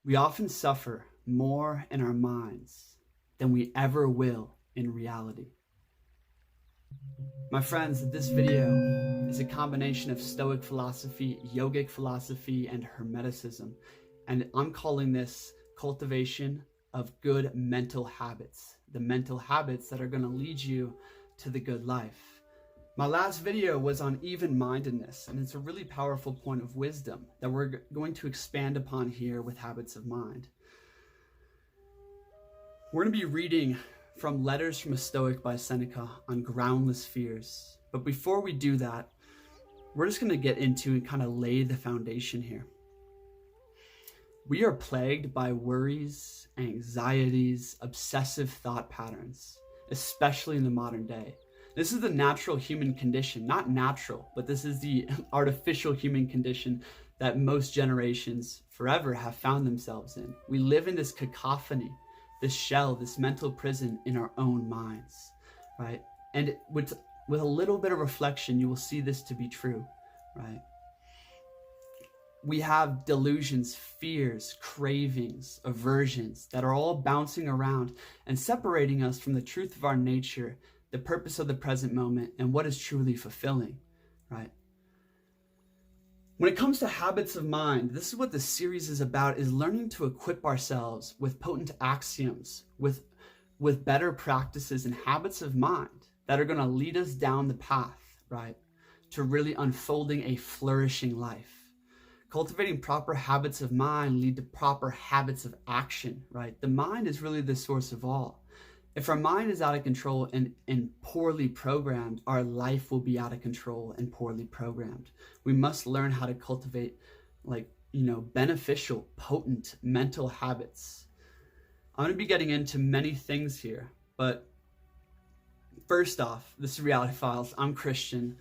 We often suffer more in our minds than we ever will in reality. My friends, this video is a combination of Stoic philosophy, Yogic philosophy, and hermeticism. And I'm calling this cultivation of good mental habits, the mental habits that are going to lead you to the good life. My last video was on even-mindedness, and it's a really powerful point of wisdom that we're going to expand upon here with habits of mind. We're going to be reading from Letters from a Stoic by Seneca on Groundless Fears. But before we do that, we're just going to get into and kind of lay the foundation here. We are plagued by worries, anxieties, obsessive thought patterns, especially in the modern day. This is the natural human condition, not natural, but this is the artificial human condition that most generations forever have found themselves in. We live in this cacophony, this shell, this mental prison in our own minds, right? And with a little bit of reflection, you will see this to be true, right? We have delusions, fears, cravings, aversions that are all bouncing around and separating us from the truth of our nature, the purpose of the present moment, and what is truly fulfilling, right? When it comes to habits of mind, this is what this series is about, is learning to equip ourselves with potent axioms, with better practices and habits of mind that are going to lead us down the path, right, to really unfolding a flourishing life. Cultivating proper habits of mind lead to proper habits of action, right? The mind is really the source of all. If our mind is out of control and poorly programmed, our life will be out of control and poorly programmed. We must learn how to cultivate beneficial, potent mental habits. I'm going to be getting into many things here, but first off, this is Reality Files. I'm Kristian.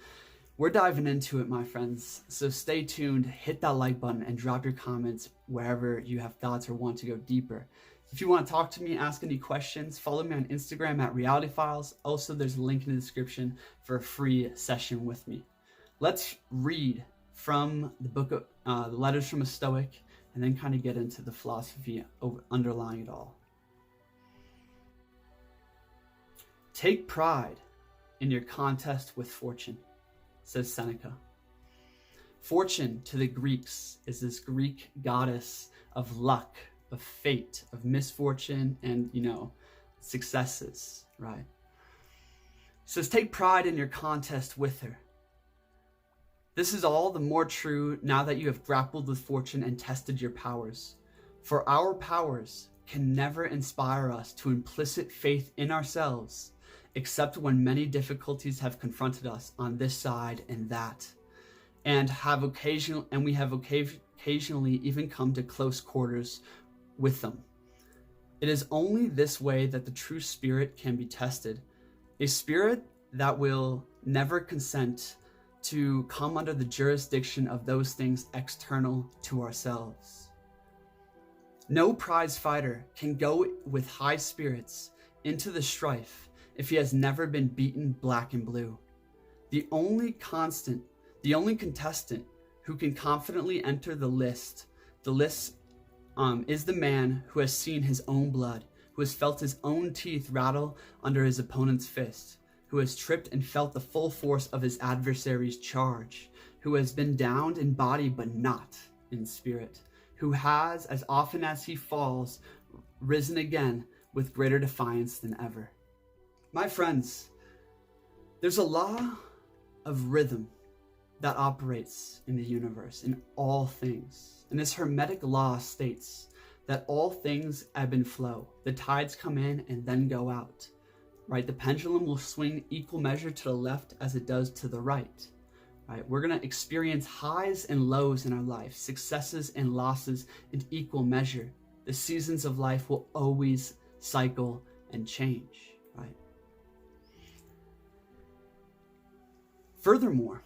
We're diving into it, my friends. So stay tuned, hit that like button, and drop your comments wherever you have thoughts or want to go deeper. If you want to talk to me, ask any questions, follow me on Instagram at Reality Files. Also, there's a link in the description for a free session with me. Let's read from the book of the Letters from a Stoic, and then kind of get into the philosophy underlying it all. Take pride in your contest with fortune, says Seneca. Fortune to the Greeks is this Greek goddess of luck, of fate, of misfortune, and successes, right? It says, take pride in your contest with her. This is all the more true now that you have grappled with fortune and tested your powers. For our powers can never inspire us to implicit faith in ourselves, except when many difficulties have confronted us on this side and that, and we have occasionally even come to close quarters with them. It is only this way that the true spirit can be tested, a spirit that will never consent to come under the jurisdiction of those things external to ourselves. No prize fighter can go with high spirits into the strife if he has never been beaten black and blue. The only contestant who can confidently enter the lists is the man who has seen his own blood, who has felt his own teeth rattle under his opponent's fist, who has tripped and felt the full force of his adversary's charge, who has been downed in body but not in spirit, who has, as often as he falls, risen again with greater defiance than ever. My friends, there's a law of rhythm that operates in the universe, in all things. And this hermetic law states that all things ebb and flow. The tides come in and then go out, right? The pendulum will swing equal measure to the left as it does to the right, right? We're going to experience highs and lows in our life, successes and losses in equal measure. The seasons of life will always cycle and change, right? Furthermore,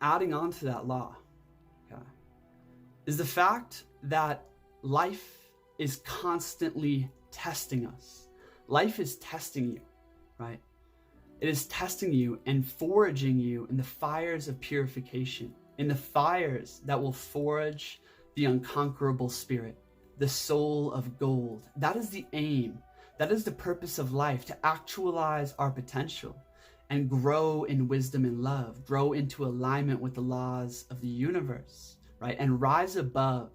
adding on to that law, is the fact that life is constantly testing us. Life is testing you, right? It is testing you and foraging you in the fires of purification, in the fires that will forge the unconquerable spirit, the soul of gold. That is the aim. That is the purpose of life, to actualize our potential and grow in wisdom and love, grow into alignment with the laws of the universe, right? And rise above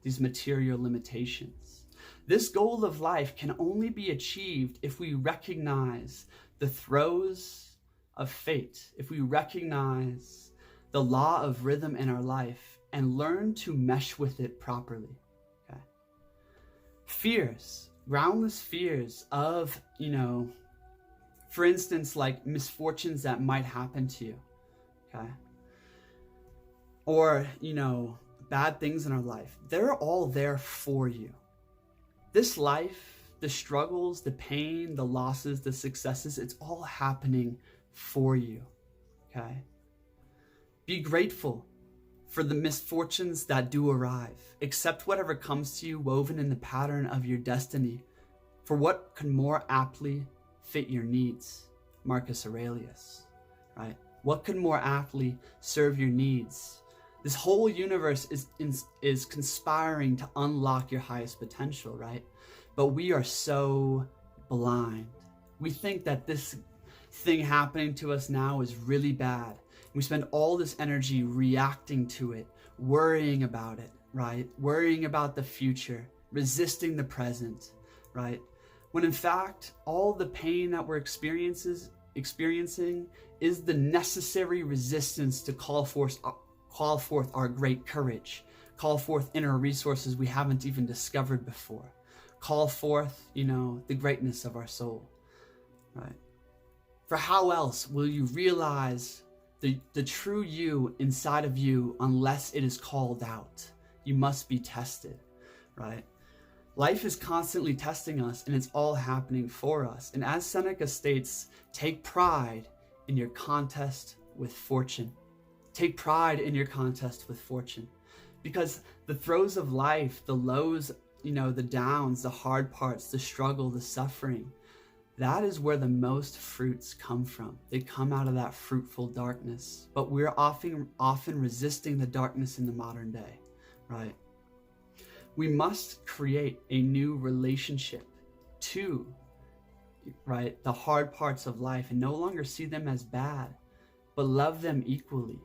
these material limitations. This goal of life can only be achieved if we recognize the throes of fate, if we recognize the law of rhythm in our life and learn to mesh with it properly. Okay. Fears, groundless fears of, for instance, like misfortunes that might happen to you, okay? Or, bad things in our life. They're all there for you. This life, the struggles, the pain, the losses, the successes, it's all happening for you, okay? Be grateful for the misfortunes that do arrive. Accept whatever comes to you woven in the pattern of your destiny, for what could more aptly fit your needs? Marcus Aurelius, right? What could more aptly serve your needs? This whole universe is conspiring to unlock your highest potential, right? But we are so blind. We think that this thing happening to us now is really bad. We spend all this energy reacting to it, worrying about it, right? Worrying about the future, resisting the present, right? When in fact, all the pain that we're experiencing is the necessary resistance to call forth our great courage, call forth inner resources we haven't even discovered before, call forth, the greatness of our soul, right? For how else will you realize the true you inside of you unless it is called out? You must be tested, right? Life is constantly testing us, and it's all happening for us. And as Seneca states, take pride in your contest with fortune. Take pride in your contest with fortune. Because the throes of life, the lows, the downs, the hard parts, the struggle, the suffering, that is where the most fruits come from. They come out of that fruitful darkness. But we're often resisting the darkness in the modern day, right? We must create a new relationship to, right, the hard parts of life and no longer see them as bad, but love them equally.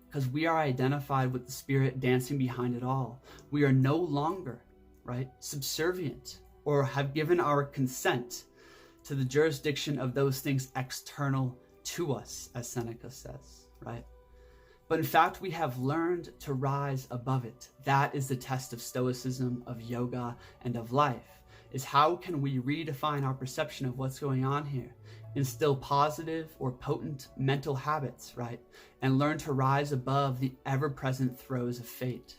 Because we are identified with the spirit dancing behind it all. We are no longer, right, subservient or have given our consent to the jurisdiction of those things external to us, as Seneca says, right? But in fact, we have learned to rise above it. That is the test of Stoicism, of yoga, and of life, is how can we redefine our perception of what's going on here, instill positive or potent mental habits, right? And learn to rise above the ever-present throes of fate.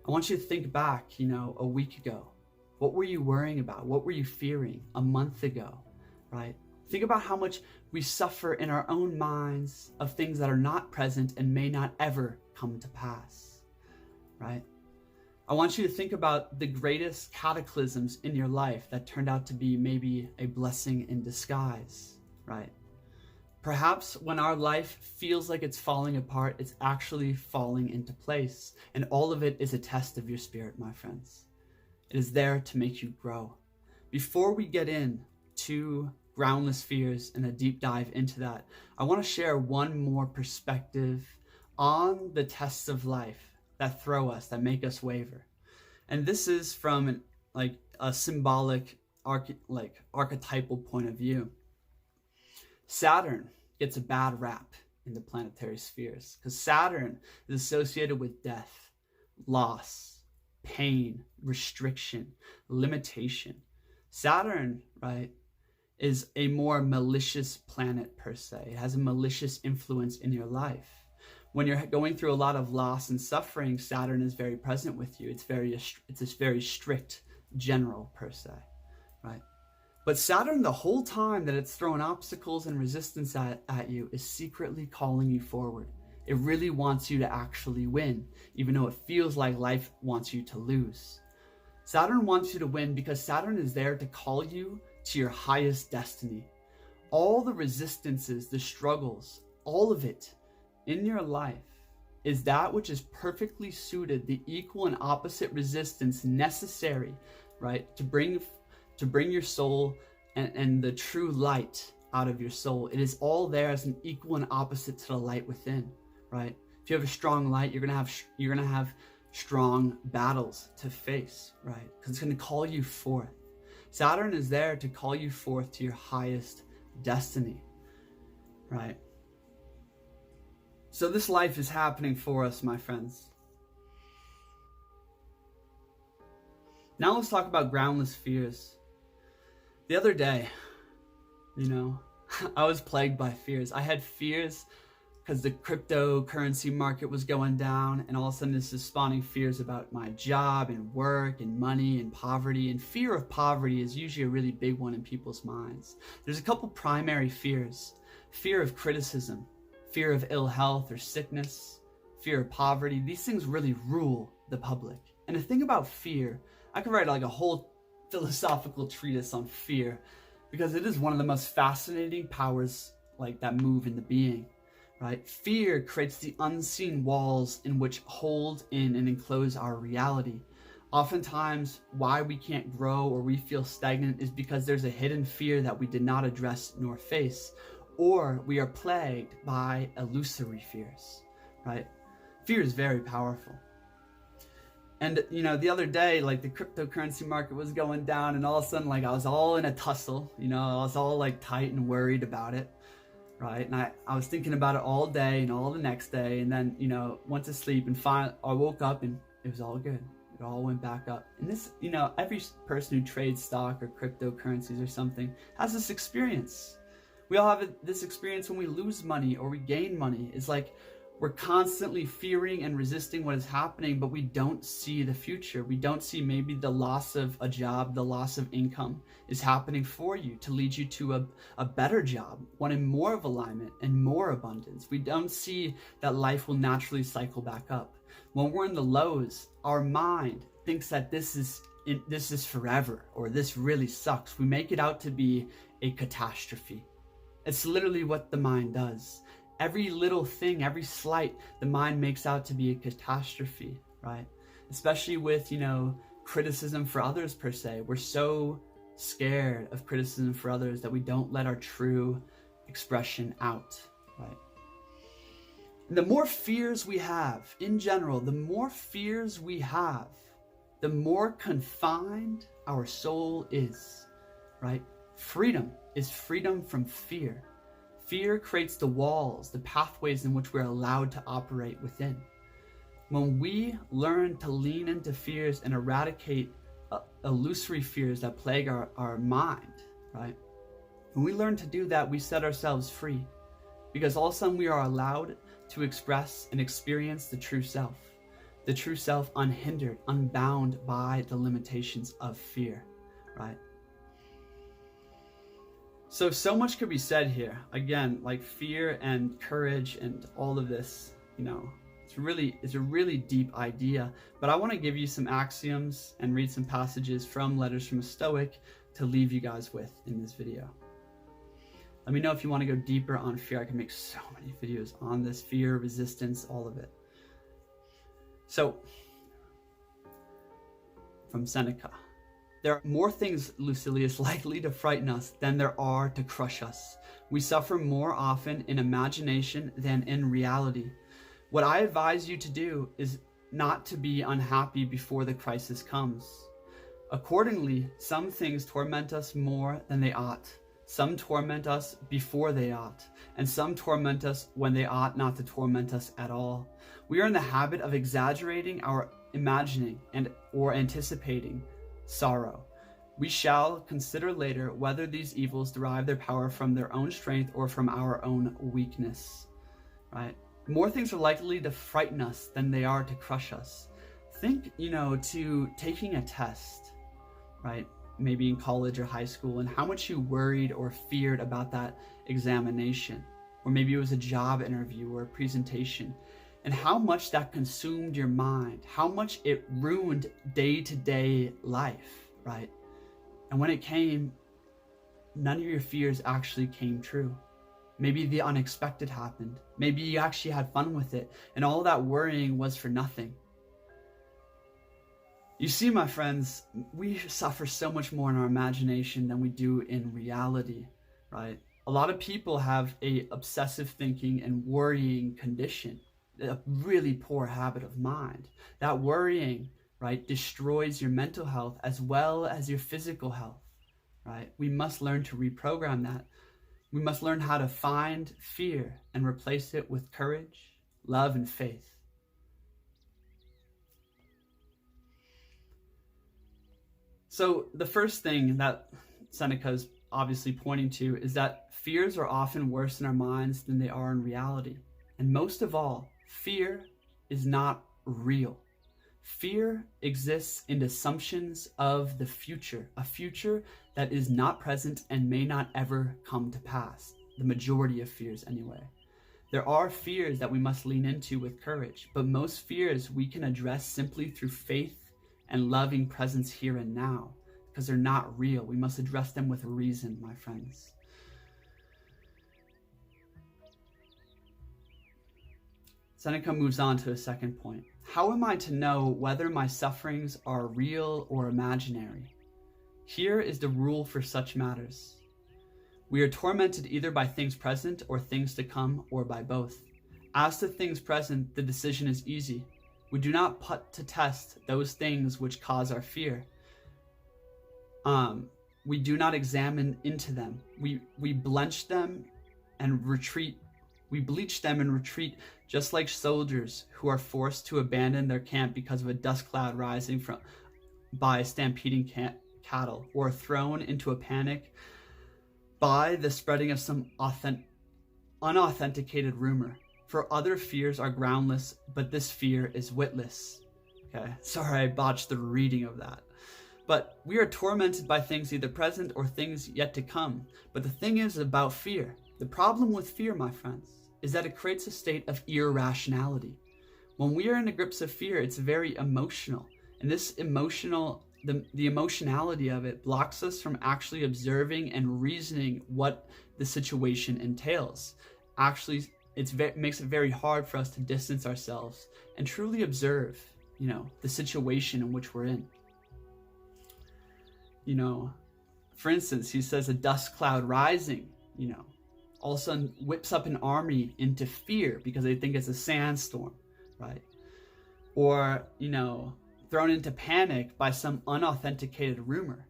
I want you to think back, a week ago. What were you worrying about? What were you fearing a month ago, right? Think about how much we suffer in our own minds of things that are not present and may not ever come to pass, right? I want you to think about the greatest cataclysms in your life that turned out to be maybe a blessing in disguise, right? Perhaps when our life feels like it's falling apart, it's actually falling into place. And all of it is a test of your spirit, my friends. It is there to make you grow. Before we get into Groundless Fears and a deep dive into that, I want to share one more perspective on the tests of life that throw us, that make us waver. And this is from a symbolic, archetypal point of view. Saturn gets a bad rap in the planetary spheres because Saturn is associated with death, loss, pain, restriction, limitation. Saturn, right, is a more malicious planet per se. It has a malicious influence in your life. When you're going through a lot of loss and suffering, Saturn is very present with you. It's this very strict general per se, right? But Saturn, the whole time that it's throwing obstacles and resistance at you, is secretly calling you forward. It really wants you to actually win, even though it feels like life wants you to lose. Saturn wants you to win because Saturn is there to call you to your highest destiny. All the resistances, the struggles, all of it in your life is that which is perfectly suited, the equal and opposite resistance necessary, right, to bring your soul and the true light out of your soul. It is all there as an equal and opposite to the light within, right? If you have a strong light, you're gonna have strong battles to face, right? Because it's gonna call you forth. Saturn is there to call you forth to your highest destiny, right? So this life is happening for us, my friends. Now let's talk about groundless fears. The other day, I was plagued by fears. I had fears because the cryptocurrency market was going down, and all of a sudden this is spawning fears about my job and work and money and poverty. And fear of poverty is usually a really big one in people's minds. There's a couple primary fears: fear of criticism, fear of ill health or sickness, fear of poverty. These things really rule the public. And the thing about fear, I could write like a whole philosophical treatise on fear, because it is one of the most fascinating powers like that move in the being, right? Fear creates the unseen walls in which hold in and enclose our reality. Oftentimes, why we can't grow or we feel stagnant is because there's a hidden fear that we did not address nor face, or we are plagued by illusory fears, right? Fear is very powerful. And, the other day, like the cryptocurrency market was going down, and all of a sudden, like I was all in a tussle, I was all like tight and worried about it, right? And I was thinking about it all day and all the next day, and then, went to sleep, and finally I woke up and it was all good. It all went back up. And this, every person who trades stock or cryptocurrencies or something has this experience. We all have this experience when we lose money or we gain money. It's like we're constantly fearing and resisting what is happening, but we don't see the future. We don't see maybe the loss of a job, the loss of income is happening for you to lead you to a better job, one in more of alignment and more abundance. We don't see that life will naturally cycle back up. When we're in the lows, our mind thinks that this is forever, or this really sucks. We make it out to be a catastrophe. It's literally what the mind does. Every little thing, every slight, the mind makes out to be a catastrophe, right? Especially with, criticism for others per se. We're so scared of criticism for others that we don't let our true expression out, right? And the more fears we have, in general, the more fears we have, the more confined our soul is, right? Freedom is freedom from fear. Fear creates the walls, the pathways in which we're allowed to operate within. When we learn to lean into fears and eradicate illusory fears that plague our mind, right? When we learn to do that, we set ourselves free, because all of a sudden we are allowed to express and experience the true self unhindered, unbound by the limitations of fear, right? So much could be said here. Again, like fear and courage and all of this, it's a really deep idea. But I want to give you some axioms and read some passages from Letters from a Stoic to leave you guys with in this video. Let me know if you want to go deeper on fear. I can make so many videos on this: fear, resistance, all of it. So, from Seneca. There are more things, Lucilius, likely to frighten us than there are to crush us. We suffer more often in imagination than in reality. What I advise you to do is not to be unhappy before the crisis comes. Accordingly, some things torment us more than they ought. Some torment us before they ought, and some torment us when they ought not to torment us at all. We are in the habit of exaggerating our imagining or anticipating sorrow. We shall consider later whether these evils derive their power from their own strength or from our own weakness, right? More things are likely to frighten us than they are to crush us. Think, to taking a test, right? Maybe in college or high school, and how much you worried or feared about that examination, or maybe it was a job interview or a presentation, and how much that consumed your mind, how much it ruined day-to-day life, right? And when it came, none of your fears actually came true. Maybe the unexpected happened. Maybe you actually had fun with it, and all that worrying was for nothing. You see, my friends, we suffer so much more in our imagination than we do in reality, right? A lot of people have a obsessive thinking and worrying condition, a really poor habit of mind. That worrying, right, destroys your mental health as well as your physical health, right? We must learn to reprogram that. We must learn how to find fear and replace it with courage, love, and faith. So the first thing that Seneca is obviously pointing to is that fears are often worse in our minds than they are in reality. And most of all, fear is not real. Fear exists in assumptions of the future, a future that is not present and may not ever come to pass. The majority of fears anyway. There are fears that we must lean into with courage, but most fears we can address simply through faith and loving presence here and now, because they're not real. We must address them with reason, my friends. Seneca moves on to a second point. How am I to know whether my sufferings are real or imaginary? Here is the rule for such matters. We are tormented either by things present or things to come, or by both. As to things present, the decision is easy. We do not put to test those things which cause our fear. We do not examine into them. We bleach them and retreat. We bleach them and retreat, just like soldiers who are forced to abandon their camp because of a dust cloud rising by stampeding cattle, or thrown into a panic by the spreading of some unauthenticated rumor. For other fears are groundless, but this fear is witless. Okay, sorry I botched the reading of that. But we are tormented by things either present or things yet to come. But the thing is about fear. The problem with fear, my friends, is that it creates a state of irrationality. When we are in the grips of fear, it's very emotional. And this the emotionality of it blocks us from actually observing and reasoning what the situation entails. Actually, makes it very hard for us to distance ourselves and truly observe, the situation in which we're in. For instance, he says a dust cloud rising, all of a sudden whips up an army into fear because they think it's a sandstorm, right? Or, thrown into panic by some unauthenticated rumor.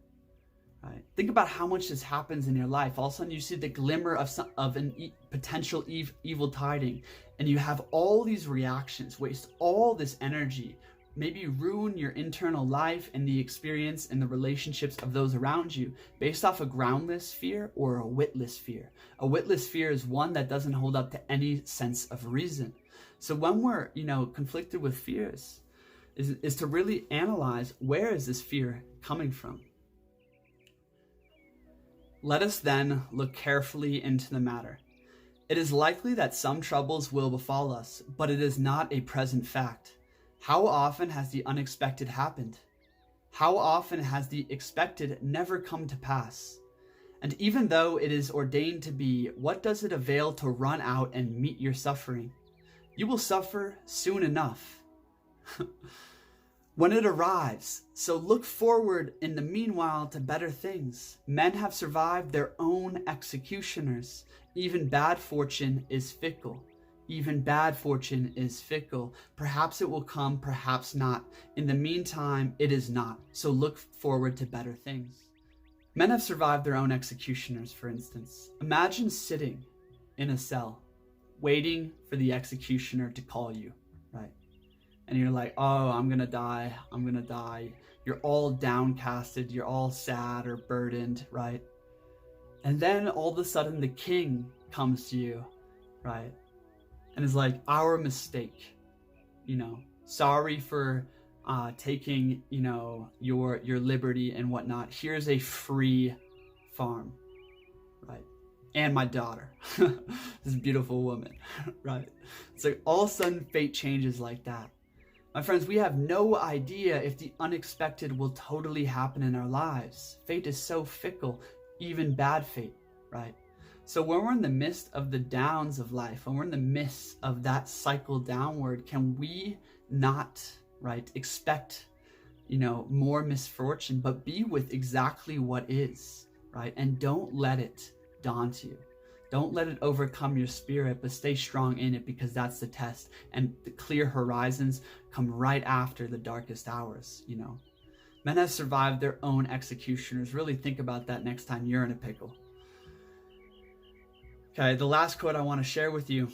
Right. Think about how much this happens in your life. All of a sudden you see the glimmer of an potential evil tiding, and you have all these reactions, waste all this energy, maybe ruin your internal life and the experience and the relationships of those around you based off a groundless fear or a witless fear. A witless fear is one that doesn't hold up to any sense of reason. So when we're, conflicted with fears, is to really analyze, where is this fear coming from? Let us then look carefully into the matter. It is likely that some troubles will befall us, but it is not a present fact. How often has the unexpected happened? How often has the expected never come to pass? And even though it is ordained to be, what does it avail to run out and meet your suffering? You will suffer soon enough when it arrives. So look forward in the meanwhile to better things. Men have survived their own executioners. Even bad fortune is fickle. Even bad fortune is fickle. Perhaps it will come, perhaps not. In the meantime, it is not. So look forward to better things. Men have survived their own executioners, for instance. Imagine sitting in a cell, waiting for the executioner to call you, right? And you're like, oh, I'm gonna die. You're all downcasted, you're all sad or burdened, right? And then all of a sudden the king comes to you, right? And is like, our mistake, sorry for taking, your liberty and whatnot. Here's a free farm, right? And my daughter, this beautiful woman, right? It's like all of a sudden fate changes like that. My friends, we have no idea if the unexpected will totally happen in our lives. Fate is so fickle, even bad fate, right? So when we're in the midst of the downs of life, when we're in the midst of that cycle downward, can we not, right, expect, more misfortune, but be with exactly what is, right? And don't let it daunt you. Don't let it overcome your spirit, but stay strong in it, because that's the test. And the clear horizons come right after the darkest hours, Men have survived their own executioners. Really think about that next time you're in a pickle. Okay, the last quote I want to share with you.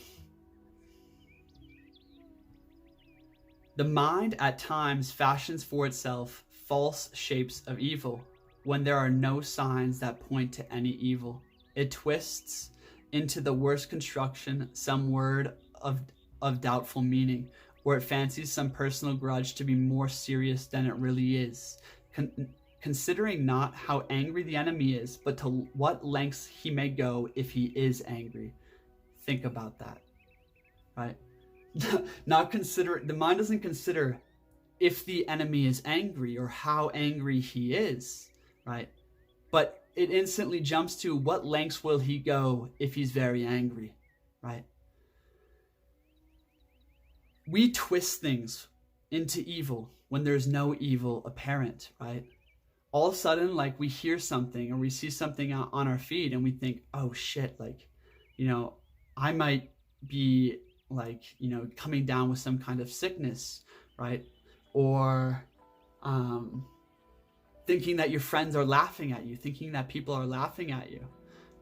The mind at times fashions for itself false shapes of evil when there are no signs that point to any evil. It twists into the worst construction some word of doubtful meaning, or it fancies some personal grudge to be more serious than it really is, considering not how angry the enemy is, but to what lengths he may go if he is angry. Think about that, right? The mind doesn't consider if the enemy is angry or how angry he is, right? But it instantly jumps to what lengths will he go if he's very angry, right? We twist things into evil when there's no evil apparent, right? All of a sudden, like, we hear something or we see something on our feed and we think, oh shit, like, I might be like, coming down with some kind of sickness, right? Or thinking that your friends are laughing at you, thinking that people are laughing at you,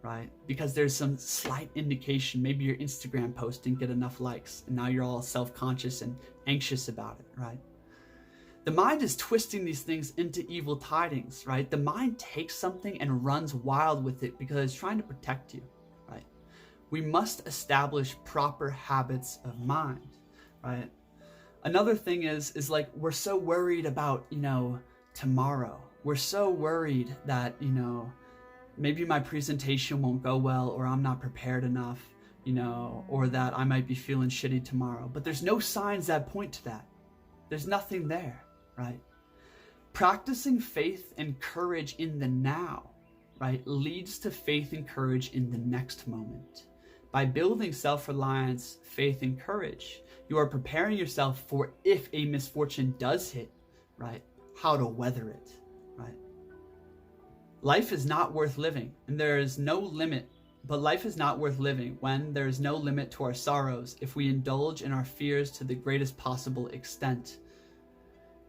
right? Because there's some slight indication, maybe your Instagram post didn't get enough likes and now you're all self-conscious and anxious about it, right? The mind is twisting these things into evil tidings, right? The mind takes something and runs wild with it because it's trying to protect you, right? We must establish proper habits of mind, right? Another thing is like, we're so worried about, tomorrow. We're so worried that, maybe my presentation won't go well, or I'm not prepared enough, or that I might be feeling shitty tomorrow. But there's no signs that point to that. There's nothing there, right? Practicing faith and courage in the now, right, leads to faith and courage in the next moment. By building self-reliance, faith, and courage, you are preparing yourself for if a misfortune does hit, right, how to weather it, right? Life is not worth living, and there is no limit, but life is not worth living when there is no limit to our sorrows if we indulge in our fears to the greatest possible extent.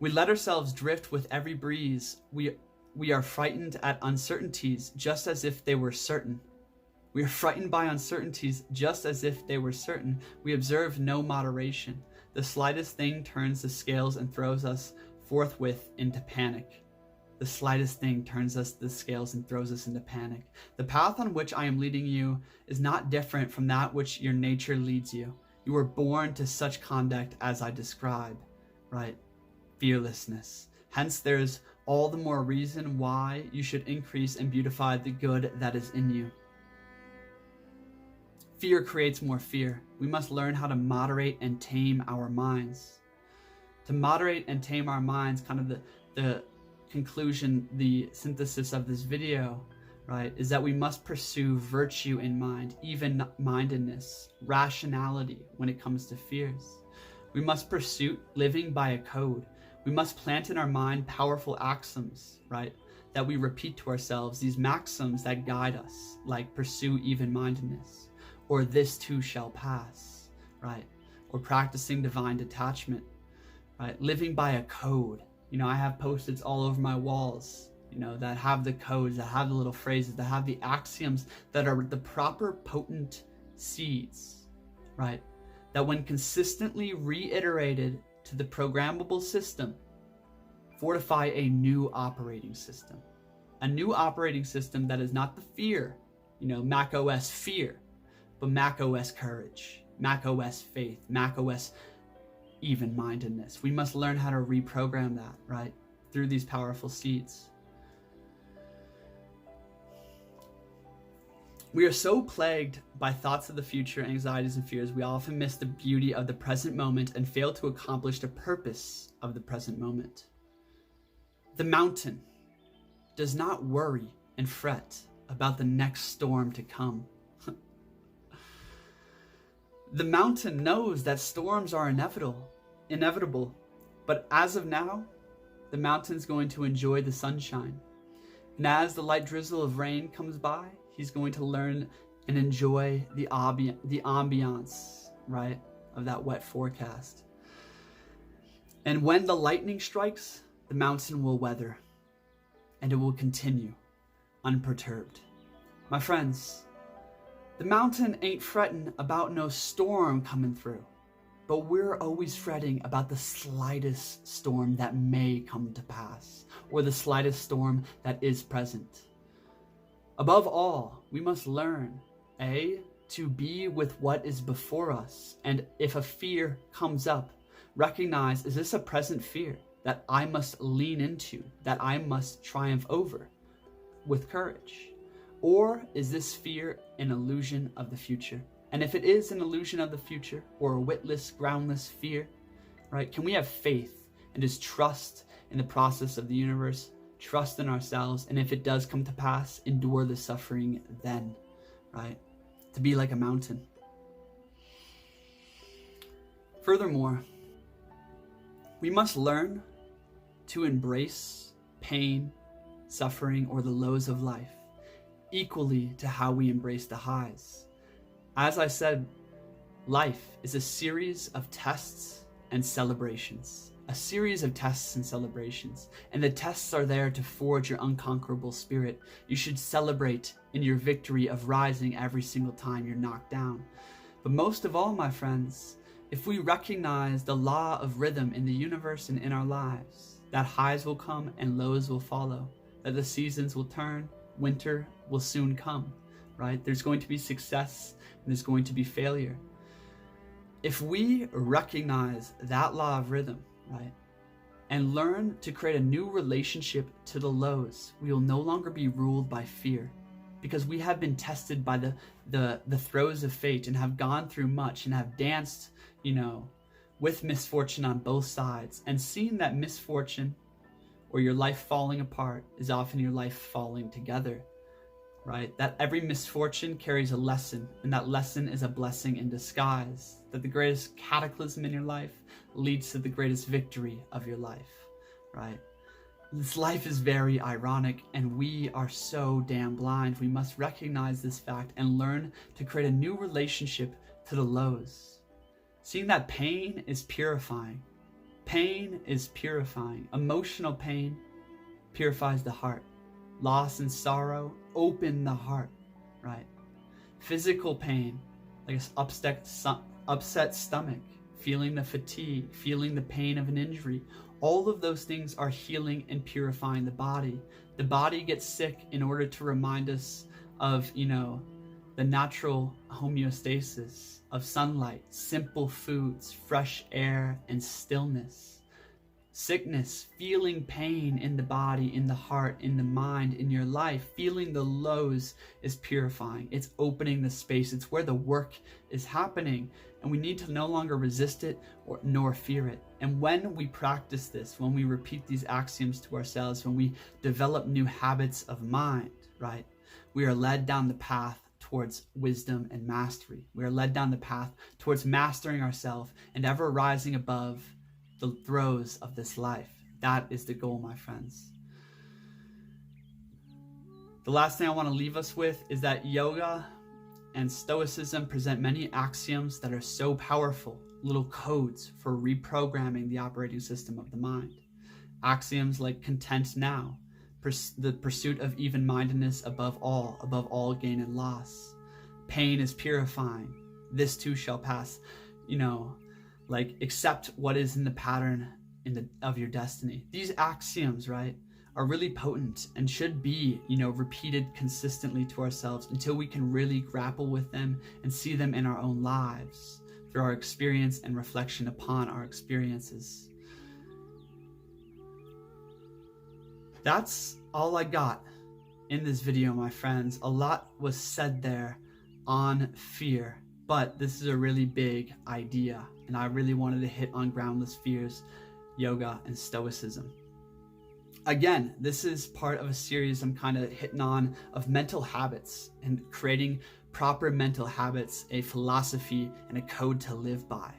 We let ourselves drift with every breeze. We are frightened at uncertainties just as if they were certain. We are frightened by uncertainties just as if they were certain. We observe no moderation. The slightest thing turns the scales and throws us forthwith into panic. The slightest thing turns the scales and throws us into panic. The path on which I am leading you is not different from that which your nature leads you. You were born to such conduct as I describe, right? Fearlessness. Hence, there's all the more reason why you should increase and beautify the good that is in you. Fear creates more fear. We must learn how to moderate and tame our minds. To moderate and tame our minds, kind of the conclusion, the synthesis of this video, right, is that we must pursue virtue in mind, even-mindedness, rationality when it comes to fears. We must pursue living by a code. We must plant in our mind powerful axioms, right, that we repeat to ourselves, these maxims that guide us, like pursue even-mindedness, or this too shall pass, right, or practicing divine detachment, right, living by a code. I have Post-its all over my walls, that have the codes, that have the little phrases, that have the axioms that are the proper potent seeds, right, that when consistently reiterated to the programmable system, fortify a new operating system. A new operating system that is not the fear, Mac OS fear, but Mac OS courage, Mac OS faith, Mac OS even-mindedness. We must learn how to reprogram that, right, through these powerful seeds. We are so plagued by thoughts of the future, anxieties, and fears, we often miss the beauty of the present moment and fail to accomplish the purpose of the present moment. The mountain does not worry and fret about the next storm to come. The mountain knows that storms are inevitable, but as of now, the mountain's going to enjoy the sunshine. And as the light drizzle of rain comes by, he's going to learn and enjoy the ambiance, right, of that wet forecast. And when the lightning strikes, the mountain will weather, and it will continue unperturbed. My friends, the mountain ain't fretting about no storm coming through, but we're always fretting about the slightest storm that may come to pass, or the slightest storm that is present. Above all, we must learn, to be with what is before us, and if a fear comes up, recognize, is this a present fear that I must lean into, that I must triumph over with courage? Or is this fear an illusion of the future? And if it is an illusion of the future, or a witless, groundless fear, right, can we have faith and just trust in the process of the universe, trust in ourselves, and if it does come to pass, endure the suffering then, right? To be like a mountain. Furthermore, we must learn to embrace pain, suffering, or the lows of life equally to how we embrace the highs. As I said, life is a series of tests and celebrations. A series of tests and celebrations. And the tests are there to forge your unconquerable spirit. You should celebrate in your victory of rising every single time you're knocked down. But most of all, my friends, if we recognize the law of rhythm in the universe and in our lives, that highs will come and lows will follow, that the seasons will turn, winter will soon come, right? There's going to be success and there's going to be failure. If we recognize that law of rhythm, right, and learn to create a new relationship to the lows, we will no longer be ruled by fear, because we have been tested by the throes of fate and have gone through much and have danced, with misfortune on both sides, and seen that misfortune or your life falling apart is often your life falling together, right? That every misfortune carries a lesson, and that lesson is a blessing in disguise. That the greatest cataclysm in your life leads to the greatest victory of your life, right? This life is very ironic, and we are so damn blind. We must recognize this fact and learn to create a new relationship to the lows. Seeing that pain is purifying. Pain is purifying. Emotional pain purifies the heart. Loss and sorrow open the heart, right? Physical pain, like an upset stomach, feeling the fatigue, feeling the pain of an injury, all of those things are healing and purifying the body. The body gets sick in order to remind us of, the natural homeostasis of sunlight, simple foods, fresh air, and stillness. Sickness, feeling pain in the body, in the heart, in the mind, in your life, feeling the lows is purifying. It's opening the space. It's where the work is happening. And we need to no longer resist it nor fear it. And when we practice this, when we repeat these axioms to ourselves, when we develop new habits of mind, right, we are led down the path towards wisdom and mastery. We are led down the path towards mastering ourselves and ever rising above the throes of this life. That is the goal, my friends. The last thing I want to leave us with is that yoga and Stoicism present many axioms that are so powerful, little codes for reprogramming the operating system of the mind. Axioms like content now, the pursuit of even-mindedness above all gain and loss. Pain is purifying, this too shall pass. Accept what is in the pattern of your destiny. These axioms, right, are really potent and should be, repeated consistently to ourselves until we can really grapple with them and see them in our own lives through our experience and reflection upon our experiences. That's all I got in this video, my friends. A lot was said there on fear, but this is a really big idea, and I really wanted to hit on Groundless Fears, yoga, and Stoicism. Again, this is part of a series I'm kind of hitting on of mental habits and creating proper mental habits, a philosophy, and a code to live by.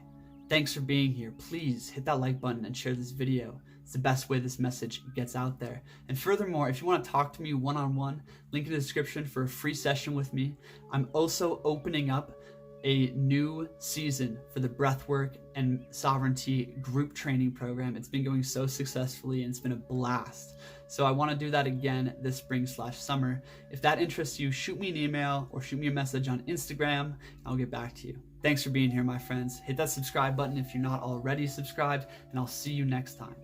Thanks for being here. Please hit that like button and share this video. It's the best way this message gets out there. And furthermore, if you want to talk to me one-on-one, link in the description for a free session with me. I'm also opening up a new season for the Breathwork and Sovereignty group training program. It's been going so successfully and it's been a blast. So I want to do that again this spring/summer. If that interests you, shoot me an email or shoot me a message on Instagram and I'll get back to you. Thanks for being here, my friends. Hit that subscribe button if you're not already subscribed, and I'll see you next time.